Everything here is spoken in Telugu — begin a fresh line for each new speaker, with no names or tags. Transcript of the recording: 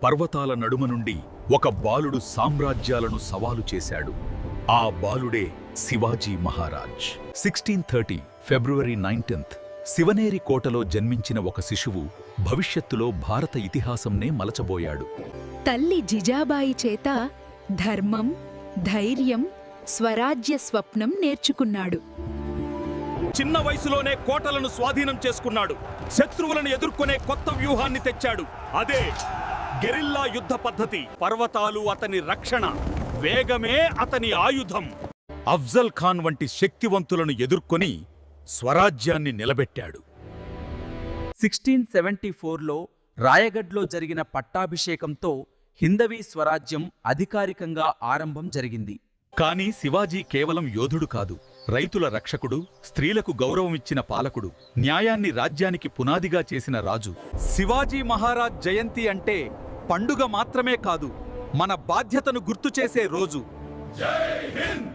పర్వతాల నడుమ నుండి ఒక బాలుడు సామ్రాజ్యాలను సవాలు చేశాడు. ఆ బాలుడే శివాజీ మహారాజ్. 1630 ఫిబ్రవరి 19th శివనేరి కోటలో జన్మించిన ఒక శిశువు భవిష్యత్తులో భారత ఇతిహాసంనే మలచబోయాడు.
తల్లి జిజాబాయి చేత ధర్మం, ధైర్యం, స్వరాజ్య స్వప్నం నేర్చుకున్నాడు.
చిన్న వయసులోనే కోటలను స్వాధీనం చేసుకున్నాడు. శత్రువులను ఎదుర్కొనే కొత్త వ్యూహాన్ని తెచ్చాడు. అదే గెరిల్లా యుద్ధ పద్ధతి. పర్వతాలు అతని రక్షణ, వేగమే అతని ఆయుధం. అఫ్జల్ ఖాన్ వంటి శక్తివంతులను ఎదుర్కొని స్వరాజ్యాన్ని నిలబెట్టాడు.
1674లో రాయగఢ్లో జరిగిన పట్టాభిషేకంతో హిందవీ స్వరాజ్యం అధికారికంగా ఆరంభం జరిగింది.
కానీ శివాజీ కేవలం యోధుడు కాదు, రైతుల రక్షకుడు, స్త్రీలకు గౌరవమిచ్చిన పాలకుడు, న్యాయాన్ని రాజ్యానికి పునాదిగా చేసిన రాజు. శివాజీ మహారాజ్ జయంతి అంటే పండుగ మాత్రమే కాదు, మన బాధ్యతను గుర్తుచేసే రోజు. జై హింద్!